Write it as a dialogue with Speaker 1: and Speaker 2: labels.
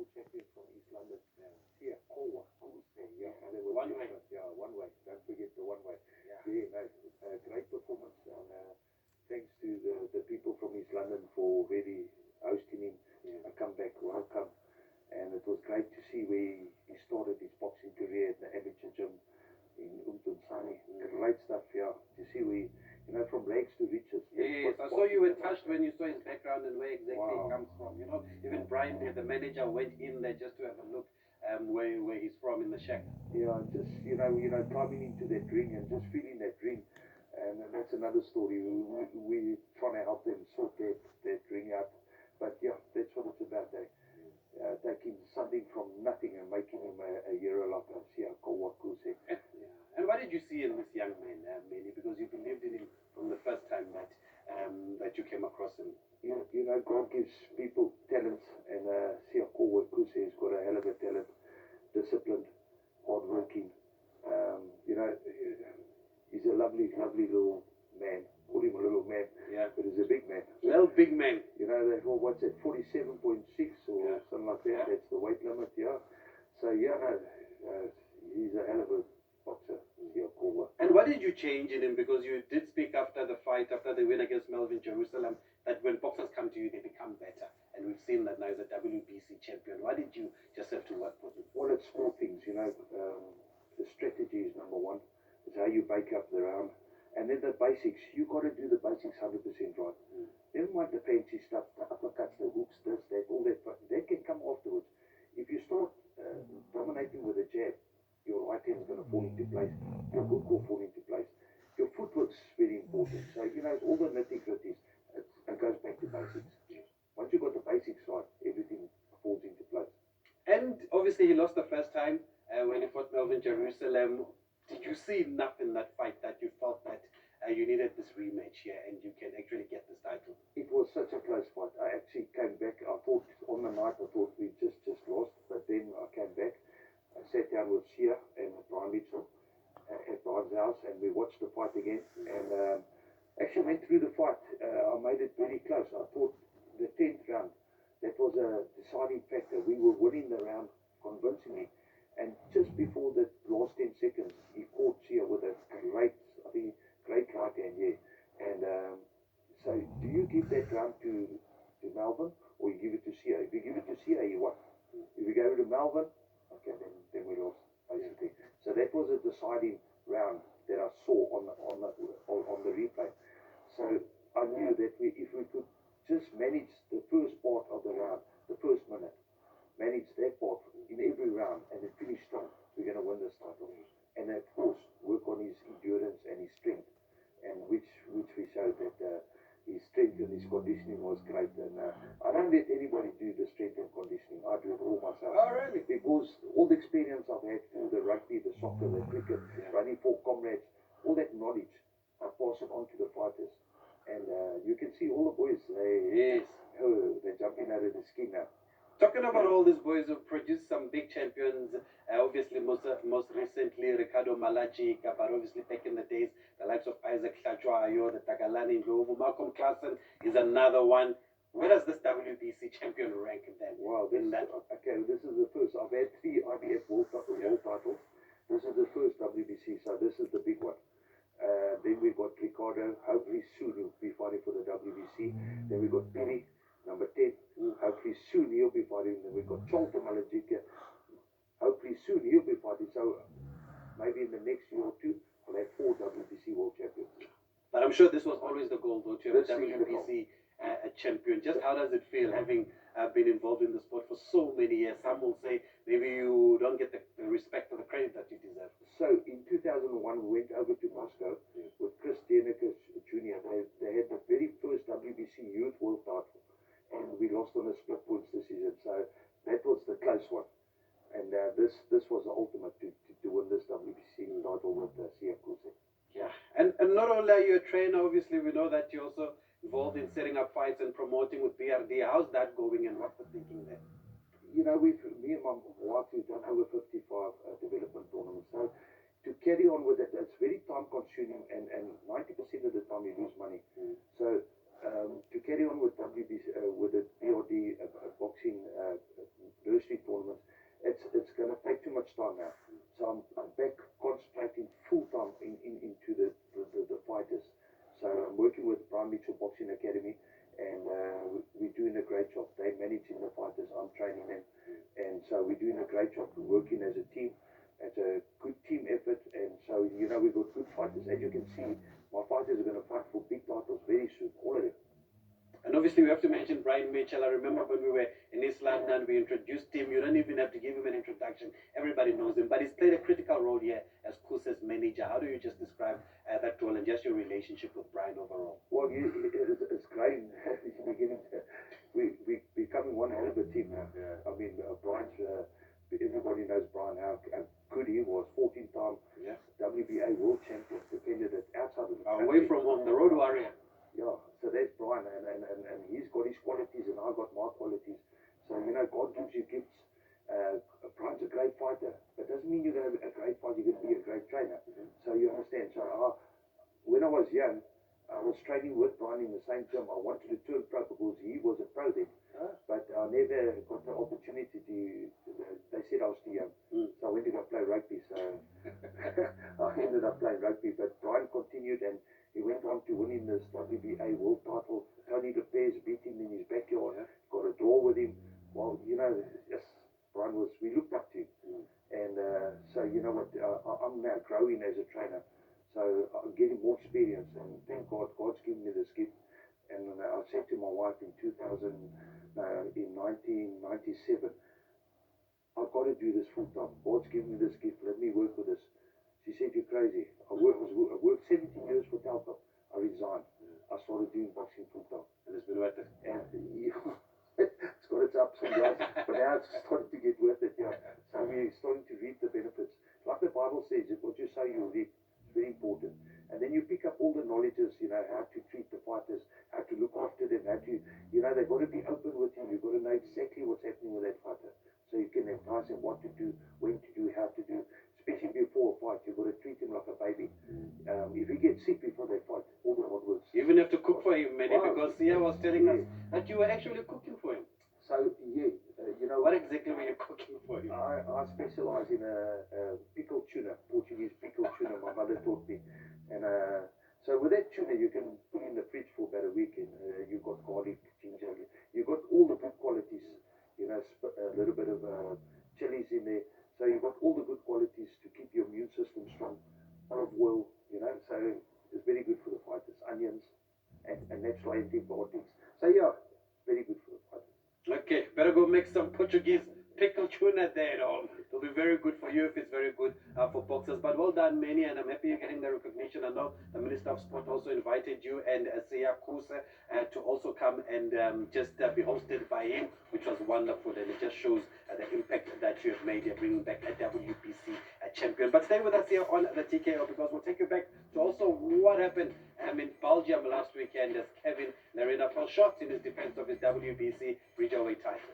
Speaker 1: champion from East London. Yeah, Kowa. Yeah, and it was one way. Yeah, one way. Don't forget the one way. Yeah, no, great performance. And thanks to the people from East London for really hosting him. A comeback, welcome. And it was great to see where he started his boxing career at the amateur gym in Umtunsani. Great stuff, yeah. To see where, from rags to riches.
Speaker 2: Yes, I saw you were touched when you saw his background and where exactly he comes from. Even Brian there, the manager, went in there just to have a look where he's from in the shack.
Speaker 1: Yeah, just climbing into that ring and just feeling that ring, and that's another story. We trying to help them sort that ring out, but yeah, that's what it's about. Taking something from nothing and making him a hero like us. Yeah, Kowakuse.
Speaker 2: Yeah. And what did you see in this young man, Manny? Because you believed in him from the first time that you came across him.
Speaker 1: God gives people talents, and Sia Kowakuse has got a hell of a talent, disciplined, hardworking. He's a lovely, lovely little man. Call him a little man, but he's a big man.
Speaker 2: Well, big man.
Speaker 1: What's that, 47.6 or something like that?
Speaker 2: Yeah.
Speaker 1: That's the weight limit, yeah. So, yeah, he's a hell of a boxer, yeah, Kowa.
Speaker 2: And what did you change in him? Because you did speak after the fight, after the win against Melvin Jerusalem, that when boxers come to you, they become better. And we've seen that now as a WBC champion. What did you just have to work for?
Speaker 1: Well, it's small things, the strategy is number one. It's how you break up the round. And then the basics, you got to do the basics 100% right. Never mind the fancy stuff, the uppercuts, the hooks, this, that, all that, but that can come afterwards. If you start dominating with a jab, your right hand is going to fall into place, your hook will fall into place. Your footwork's very important. So, all the nitty-gritties, it goes back to basics. Once you've got the basics right, everything falls into place.
Speaker 2: And obviously, he lost the first time when he fought Melvin Jerusalem. Did you see enough in that fight that you felt that you needed this rematch here and you can actually get this title?
Speaker 1: It was such a close fight. I actually came back. I thought on the night, I thought we just lost, but then I came back. I sat down with Shia and Brian Mitchell at Brian's house, and we watched the fight again. And actually went through the fight. I made it very close. I thought the 10th round, that was a deciding factor. We were winning the round convincingly. And just before the last 10 seconds, he caught Shia with a great right hand, yeah. And so, do you give that round to Melvin, or you give it to Shia? If you give it to Shia, you won. If you go to Melvin, okay, then we lost, basically. So that was a deciding round that I saw on the replay. So I knew that if we could just manage the first part of the round, the first minute, manage that part in every round and then finish strong, we're going to win this title. And of course, work on his endurance and his strength, and which we showed that his strength and his conditioning was great. And I don't let anybody do the strength and conditioning. I do it all myself.
Speaker 2: Oh, really?
Speaker 1: Because all the experience I've had through the rugby, the soccer, the cricket, running for comrades, all that knowledge, I pass it on to the fighters. And you can see all the boys, they're jumping out of the skin now.
Speaker 2: Talking about all these boys who produced some big champions, obviously most recently Ricardo Malachi, but obviously back in the days, the likes of Isaac Hlachwayo, the Tagalani Ndlovu, Malcolm Klassen is another one. Where does this WBC champion rank then?
Speaker 1: Wow, this is the first. I've had 3 IBF world titles. This is the first WBC, so this is the big one. Then we've got Ricardo, hopefully soon he'll be fighting for the WBC. Then we've got Billy, number 10. Hopefully soon he'll be fighting. Then we've got Cholta Malajika. Hopefully soon he'll be fighting. So maybe in the next year or two, we'll have 4 WBC world champions.
Speaker 2: But I'm sure this was always the goal, though, to have a WBC champion. Just how does it feel having been involved in the sport for so many years? Some will say maybe you don't get the respect or the credit that you deserve.
Speaker 1: So in 2001, we went over to Moscow with Chris Deniker Jr. They had the very first WBC youth world title, and we lost on a split points decision. So that was the close one. And this was the ultimate to win this WBC title with Sia Kuse.
Speaker 2: Yeah, and not only are you a trainer, obviously we know that you're also involved in setting up fights and promoting with BRD. How's that going and what's the thinking there?
Speaker 1: Me and my wife, we've done over 55 development tournaments. So to carry on with it, it's very time consuming, and 90% of the time you lose money. So to carry on with WBC, with the BRD boxing university tournaments, it's going to take too much time now. So I'm back concentrating full time into the fighters. So I'm working with Brian Mitchell Boxing Academy, and we're doing a great job. They're managing the fighters, I'm training them, and so we're doing a great job. We're working as a team. It's a good team effort, and so we've got good fighters. As you can see, my fighters are going to fight for big titles very soon, all of them.
Speaker 2: And obviously, we have to mention Brian Mitchell. I remember when we were in East London, we introduced him. You don't even have to give him an introduction. Everybody knows him. But he's played a critical role here as Kusa's manager. How do you just describe that role and just your relationship with Brian overall?
Speaker 1: Well, it's great. We're becoming one hell of a team now. I mean, Brian's, everybody knows Brian, how good he was. 14-time WBA world champion, defended it outside of the
Speaker 2: away from home, the road warrior.
Speaker 1: Yeah, so there's Brian, and he's got his qualities, and I've got my qualities. So, God gives you gifts. Brian's a great fighter, but doesn't mean you're going to be a great fighter, you're going to be a great trainer. So you understand. So when I was young, I was training with Brian in the same gym. I wanted to turn pro because he was a pro then, but I never got the opportunity to, they said I was too young. So I went to go play rugby, so I ended up playing rugby, but Brian continued, and he went on to winning this WBA world title. Tony Lopez beat him in his backyard, got a draw with him. Well, yes, Brian we looked up to him. And so, you know what, I'm now growing as a trainer. So I'm getting more experience, and thank God, God's given me this gift. And I said to my wife in 1997, I've got to do this full time. God's given me this gift, let me work with this. She said, you're crazy. I worked 17 years for Telkom. I resigned. I started doing boxing full time.
Speaker 2: And it's been worth it.
Speaker 1: And it's got its ups and downs, but now it's starting to get worth it. So we're starting to reap the benefits. Like the Bible says, what you sow, you reap. It's very important. And then you pick up all the knowledges, how to treat the fighters, how to look after them, how to, they've got to be open with you. You've got to know exactly what's happening with that fighter. So you can advise them what to do, when to do, how to do. Especially before a fight, you've got to treat him like a baby. If he gets sick before they fight, all the hard works.
Speaker 2: You even have to cook for him, Manny, because Sia was telling us that you were actually cooking for him.
Speaker 1: So,
Speaker 2: what exactly were you cooking for him?
Speaker 1: I specialize in pickled tuna, Portuguese pickled tuna, my mother taught me. And so with that tuna, you can put in the fridge for about a week, and you've got garlic, ginger, you've got all the good qualities, a little bit of chilies in there. So you've got all the good qualities to keep your immune system strong. Olive oil, so it's very good for the fighters. Onions and natural antibiotics. So it's very good for the fighters.
Speaker 2: Okay, better go make some Portuguese pickled tuna there at home. It'll be very good for you if it's very good for boxers. But well done, Manny, and I'm happy you're getting the recognition. I know the Minister of Sport also invited you and Sia Kusa to also come and just be hosted by him, which was wonderful, and it just shows the impact that you have made bringing back a WBC champion. But stay with us here on the TKO, because we'll take you back to also what happened in Belgium last weekend as Kevin Lerena fell short in his defense of his WBC Bridgeweight title.